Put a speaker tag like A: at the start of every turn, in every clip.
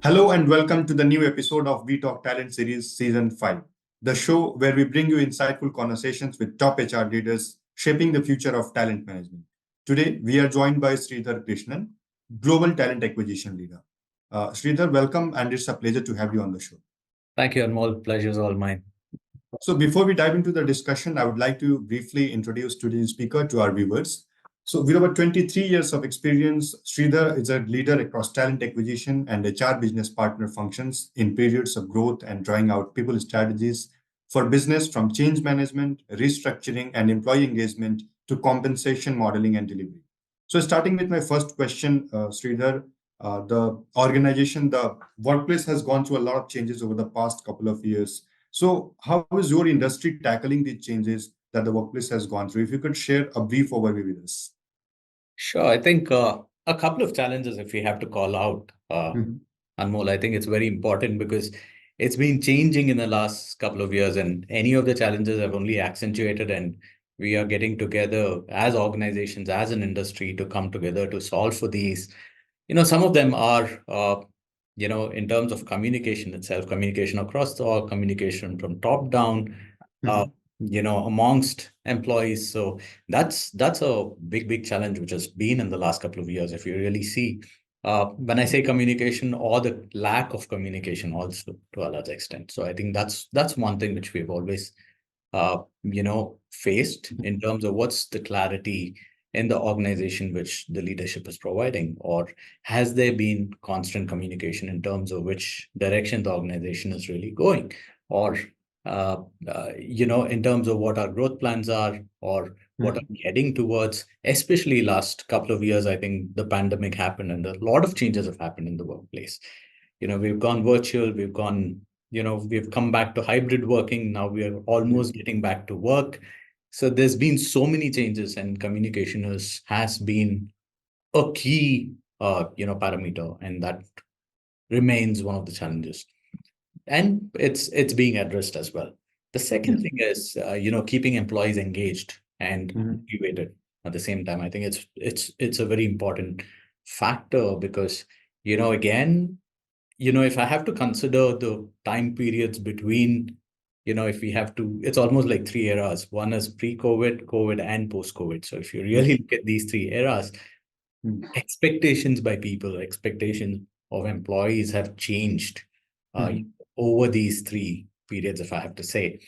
A: Hello and welcome to the new episode of We Talk Talent Series Season 5, the show where we bring you insightful conversations with top HR leaders shaping the future of talent management. Today, we are joined by Sridhar Krishnan, Global Talent Acquisition Leader. Sridhar, welcome, and it's a pleasure to have you on the show.
B: Thank you, Anmol. Pleasure is all mine.
A: So before we dive into the discussion, I would like to briefly introduce today's speaker to our viewers. So with over 23 years of experience, Sridhar is a leader across talent acquisition and HR business partner functions in periods of growth and drawing out people strategies for business from change management, restructuring, and employee engagement to compensation modeling and delivery. So starting with my first question, Sridhar, the workplace has gone through a lot of changes over the past couple of years. So how is your industry tackling these changes that the workplace has gone through? If you could share a brief overview with us.
B: Sure. I think a couple of challenges, if we have to call out, Anmol, I think it's very important because it's been changing in the last couple of years, and any of the challenges have only accentuated, and we are getting together as organizations, as an industry, to come together to solve for these. Some of them are, in terms of communication itself, communication across the org, communication from top down, amongst employees. So that's a big challenge which has been in the last couple of years. If you really see, when I say communication, or the lack of communication also to a large extent. So I think that's one thing which we've always faced in terms of what's the clarity in the organization which the leadership is providing, or has there been constant communication in terms of which direction the organization is really going, or in terms of what our growth plans are, or what are we heading towards. Especially last couple of years, I think the pandemic happened and a lot of changes have happened in the workplace. We've gone virtual, we've come back to hybrid working. Now we are almost getting back to work. So there's been so many changes, and communication has been a key, parameter, and that remains one of the challenges. And it's being addressed as well. The second thing is, keeping employees engaged and motivated at the same time. I think it's a very important factor because, again, if I have to consider the time periods between, if we have to, it's almost like three eras. One is pre-COVID, COVID, and post-COVID. So if you really look at these three eras, expectations by people, expectations of employees have changed over these three periods, if I have to say.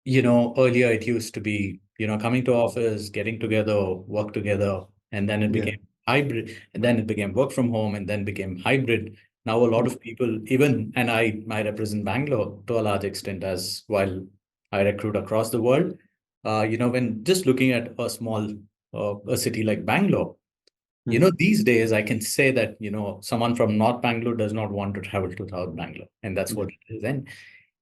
B: Earlier it used to be, coming to office, getting together, work together, and then it became hybrid, and then it became work from home, and then became hybrid. Now a lot of people, even, and I represent Bangalore to a large extent as while I recruit across the world, when just looking at a small a city like Bangalore, these days I can say that, someone from North Bangalore does not want to travel to South Bangalore, and that's what it is. And,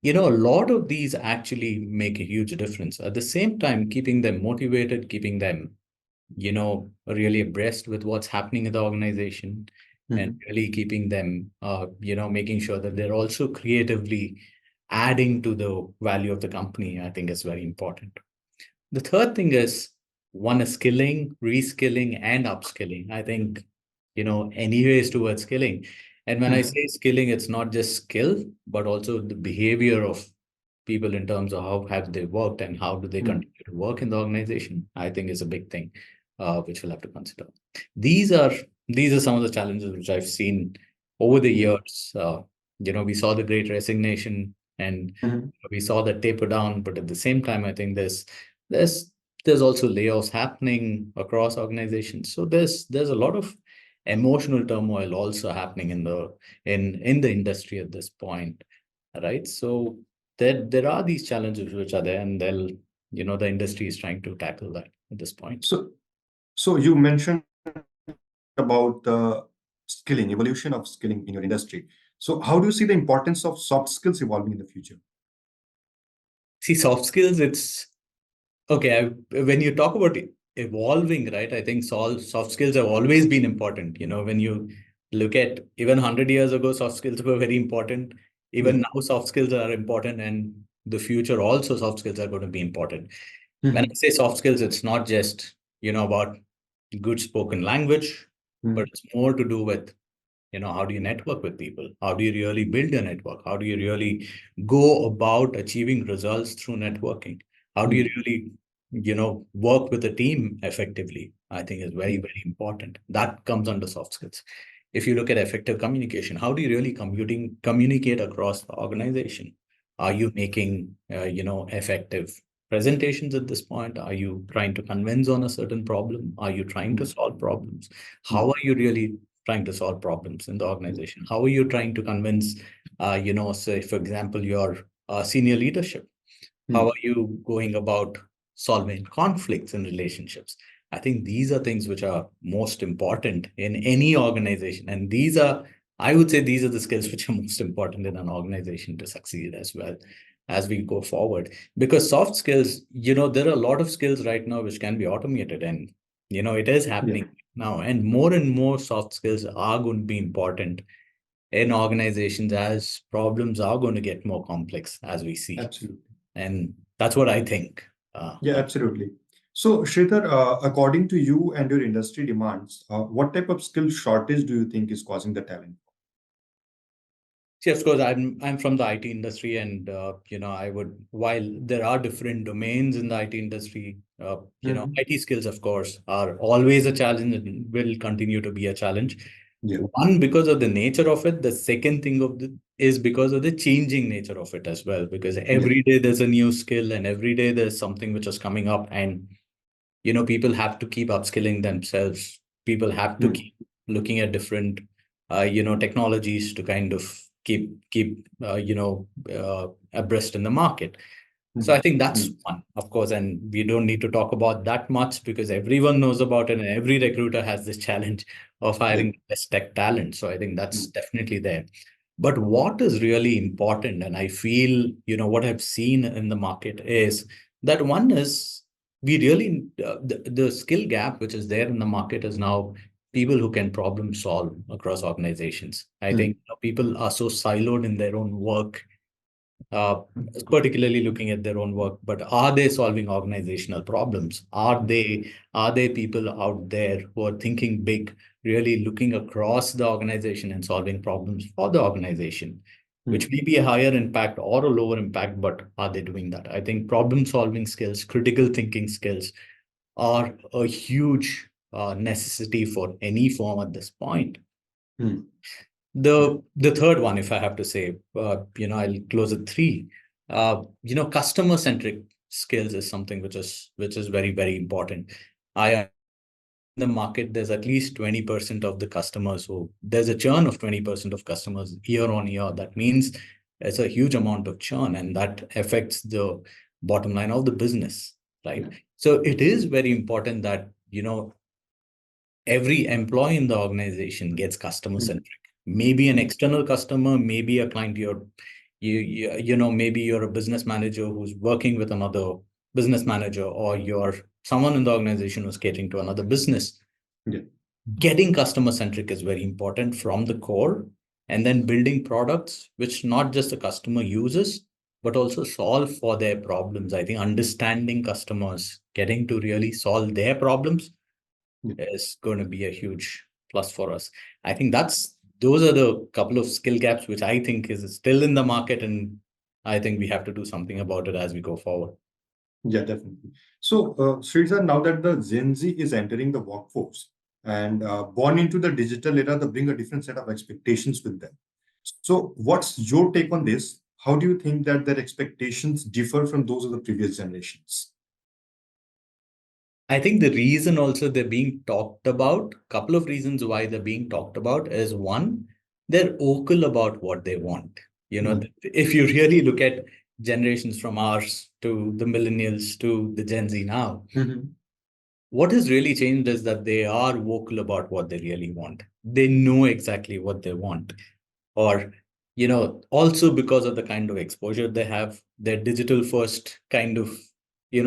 B: a lot of these actually make a huge difference. At the same time, keeping them motivated, keeping them, really abreast with what's happening in the organization, and really keeping them, making sure that they're also creatively adding to the value of the company, I think is very important. The third thing is, one is skilling, reskilling, and upskilling. I think, anyways towards skilling. And when I say skilling, it's not just skill, but also the behavior of people in terms of how have they worked and how do they continue to work in the organization, I think is a big thing, which we'll have to consider. These are some of the challenges which I've seen over the years. We saw the Great Resignation, and we saw that taper down, but at the same time, I think there's also layoffs happening across organizations. So there's a lot of emotional turmoil also happening in the industry at this point, right? So there are these challenges which are there, and the industry is trying to tackle that at this point.
A: So you mentioned about the evolution of skilling in your industry. So how do you see the importance of soft skills evolving in the future?
B: See, soft skills, it's okay. When you talk about evolving, right, I think soft skills have always been important. When you look at even 100 years ago, soft skills were very important. Even now, soft skills are important, and the future also soft skills are going to be important. When I say soft skills, it's not just, about good spoken language, but it's more to do with how do you network with people? How do you really build a network? How do you really go about achieving results through networking? How do you really, work with a team effectively? I think is very, very important. That comes under soft skills. If you look at effective communication, how do you really communicate across the organization? Are you making, effective presentations at this point? Are you trying to convince on a certain problem? Are you trying to solve problems? How are you really trying to solve problems in the organization? How are you trying to convince, say, for example, your senior leadership? How are you going about solving conflicts in relationships? I think these are things which are most important in any organization. And I would say these are the skills which are most important in an organization to succeed as well as we go forward. Because soft skills, there are a lot of skills right now which can be automated. And, it is happening now. And more soft skills are going to be important in organizations as problems are going to get more complex as we see.
A: Absolutely.
B: And that's what I think.
A: Yeah, absolutely. So, Sridhar, according to you and your industry demands, what type of skill shortage do you think is causing the talent?
B: See, of course, I'm from the IT industry, and while there are different domains in the IT industry, IT skills, of course, are always a challenge and will continue to be a challenge.
A: Yeah.
B: One, because of the nature of it. The second thing is because of the changing nature of it as well. Because every day there's a new skill, and every day there's something which is coming up, and people have to keep upskilling themselves. People have to keep looking at different, technologies to kind of keep abreast in the market. So I think that's one, of course, and we don't need to talk about that much because everyone knows about it, and every recruiter has this challenge of hiring the best tech talent. So I think that's definitely there. But what is really important, and I feel, what I've seen in the market is that one is we really, the skill gap which is there in the market is now people who can problem solve across organizations. I think people are so siloed in their own work, particularly looking at their own work, but are they solving organizational problems? Are they people out there who are thinking big, really looking across the organization and solving problems for the organization, which may be a higher impact or a lower impact, but are they doing that? I think problem solving skills, critical thinking skills are a huge necessity for any firm at this point. The third one, if I have to say, I'll close at three. Customer centric skills is something which is very, very important. In the market, there's at least 20% of the customers who there's a churn of 20% of customers year on year. That means it's a huge amount of churn, and that affects the bottom line of the business, right? So it is very important that every employee in the organization gets customer centric. Maybe an external customer, maybe a client maybe you're a business manager who's working with another business manager, or you're someone in the organization who's catering to another business. Getting customer centric is very important from the core, and then building products which not just the customer uses, but also solve for their problems. I think understanding customers, getting to really solve their problems is going to be a huge plus for us. I think those are the couple of skill gaps which I think is still in the market, and I think we have to do something about it as we go forward.
A: Yeah, definitely. So, Sridhar, now that the Gen Z is entering the workforce and born into the digital era, they bring a different set of expectations with them. So, what's your take on this? How do you think that their expectations differ from those of the previous generations?
B: I think the reason also they're being talked about, couple of reasons why they're being talked about is one, they're vocal about what they want. If you really look at generations from ours to the millennials to the Gen Z now, what has really changed is that they are vocal about what they really want. They know exactly what they want. Or, also because of the kind of exposure they have, they're digital first kind of,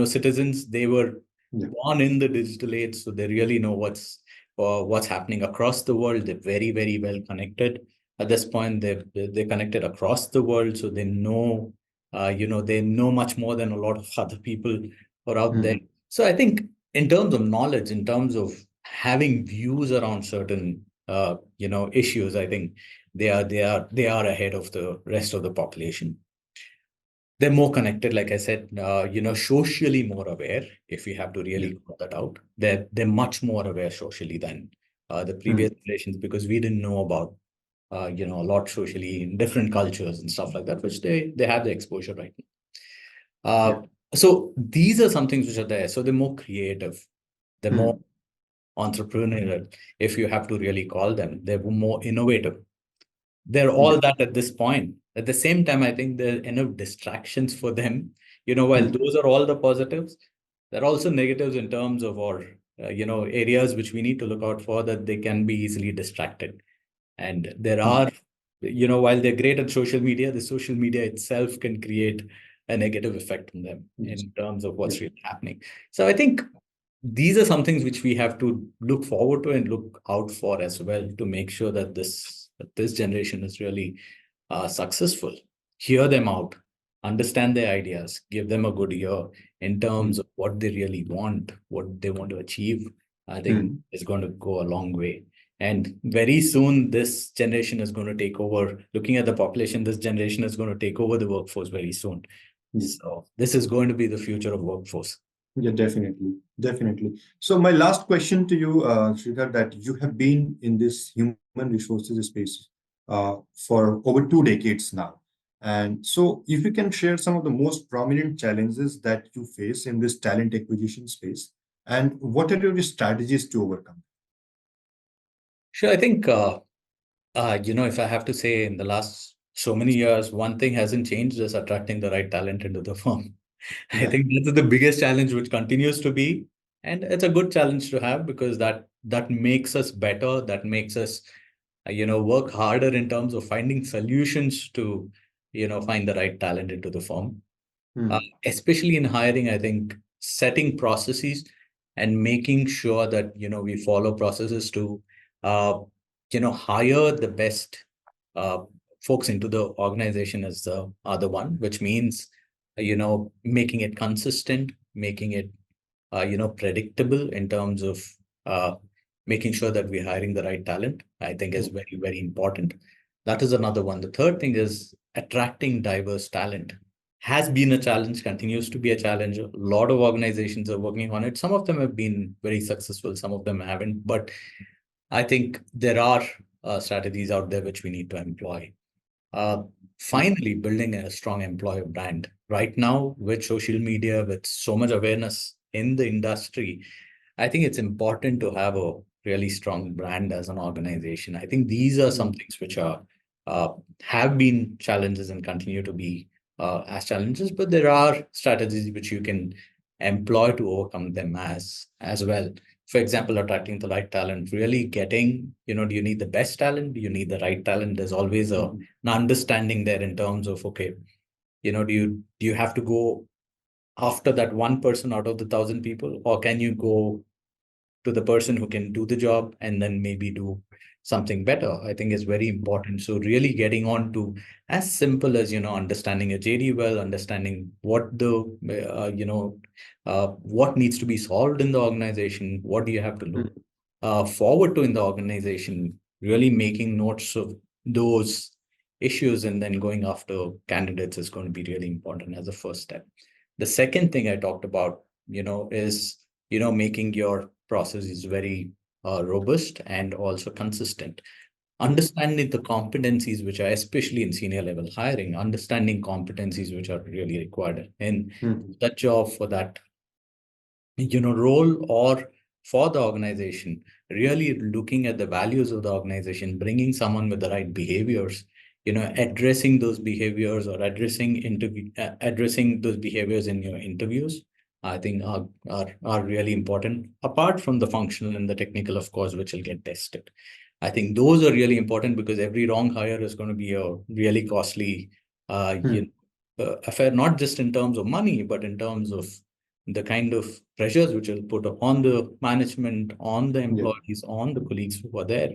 B: citizens. They were born in the digital age, so they really know what's happening across the world. They're very, very well connected. At this point, they're connected across the world, so they know, they know much more than a lot of other people who are out there. So I think in terms of knowledge, in terms of having views around certain issues, I think they are ahead of the rest of the population. They're more connected, like I said, socially more aware, if we have to really call that out. They're much more aware socially than the previous generations, because we didn't know about a lot socially in different cultures and stuff like that, which they have the exposure right now. So these are some things which are there. So they're more creative, they're more entrepreneurial, if you have to really call them. They're more innovative. They're all that at this point. At the same time, I think there are enough distractions for them. While those are all the positives, there are also negatives in terms of, or areas which we need to look out for, that they can be easily distracted. And there are, while they're great at social media, the social media itself can create a negative effect on them in terms of what's really happening. So I think these are some things which we have to look forward to and look out for as well, to make sure that this generation is really successful. Hear them out, understand their ideas, give them a good ear in terms of what they really want, what they want to achieve. I think is going to go a long way. And very soon, this generation is going to take over. Looking at the population, this generation is going to take over the workforce very soon. So this is going to be the future of workforce.
A: Yeah, definitely. Definitely. So my last question to you, Sridhar, that you have been in this human resources space for over 2 decades now. And so if you can share some of the most prominent challenges that you face in this talent acquisition space, and what are your strategies to overcome?
B: Sure. I think, if I have to say, in the last so many years, one thing hasn't changed, is attracting the right talent into the firm. I think that's the biggest challenge, which continues to be, and it's a good challenge to have, because that makes us better. That makes us, work harder in terms of finding solutions to, find the right talent into the firm. Especially in hiring, I think setting processes and making sure that, we follow processes to, hire the best folks into the organization is the other one, which means, making it consistent, making it, predictable in terms of making sure that we're hiring the right talent, I think is very, very important. That is another one. The third thing is attracting diverse talent. Has been a challenge, continues to be a challenge. A lot of organizations are working on it. Some of them have been very successful, some of them haven't. But I think there are strategies out there which we need to employ. Finally, building a strong employer brand. Right now, with social media, with so much awareness in the industry, I think it's important to have a really strong brand as an organization. I think these are some things which are have been challenges and continue to be as challenges, but there are strategies which you can employ to overcome them as well. For example, attracting the right talent, really getting, do you need the best talent? Do you need the right talent? There's always an understanding there in terms of, okay, do you have to go after that one person out of the 1,000 people, or can you go to the person who can do the job and then maybe do something better? I think is very important. So really getting on to as simple as, understanding a JD well, understanding what the, what needs to be solved in the organization, what do you have to look forward to in the organization, really making notes of those issues and then going after candidates is going to be really important as a first step. The second thing I talked about, is, making your process is very robust and also consistent. Understanding the competencies which are, especially in senior level hiring, understanding competencies which are really required in that job, for that, role, or for the organization, really looking at the values of the organization, bringing someone with the right behaviors, addressing those behaviors, or addressing those behaviors in your interviews, I think are really important, apart from the functional and the technical, of course, which will get tested. I think those are really important, because every wrong hire is going to be a really costly affair, not just in terms of money, but in terms of the kind of pressures which will put on the management, on the employees, on the colleagues who are there.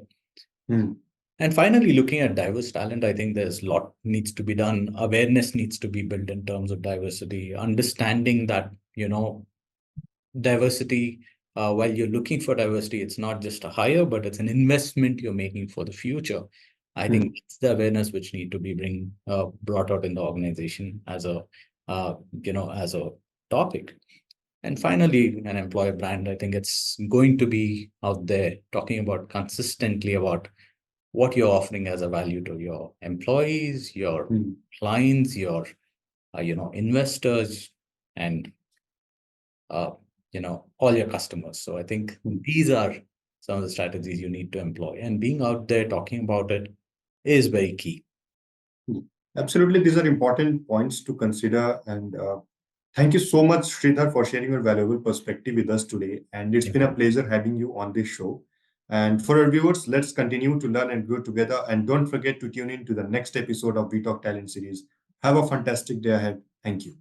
B: And finally, looking at diverse talent, I think there's a lot needs to be done. Awareness needs to be built in terms of diversity, understanding that, diversity while you're looking for diversity, it's not just a hire, but it's an investment you're making for the future. I think it's the awareness which need to be brought out in the organization as a as a topic. And finally, an employer brand, I think it's going to be out there talking about consistently about what you're offering as a value to your employees, your clients, your investors, and all your customers. So I think these are some of the strategies you need to employ, and being out there talking about it is very key.
A: Absolutely, these are important points to consider. And thank you so much, Sridhar, for sharing your valuable perspective with us today. And it's been a pleasure having you on this show. And for our viewers, let's continue to learn and grow together. And don't forget to tune in to the next episode of We Talk Talent series. Have a fantastic day ahead. Thank you.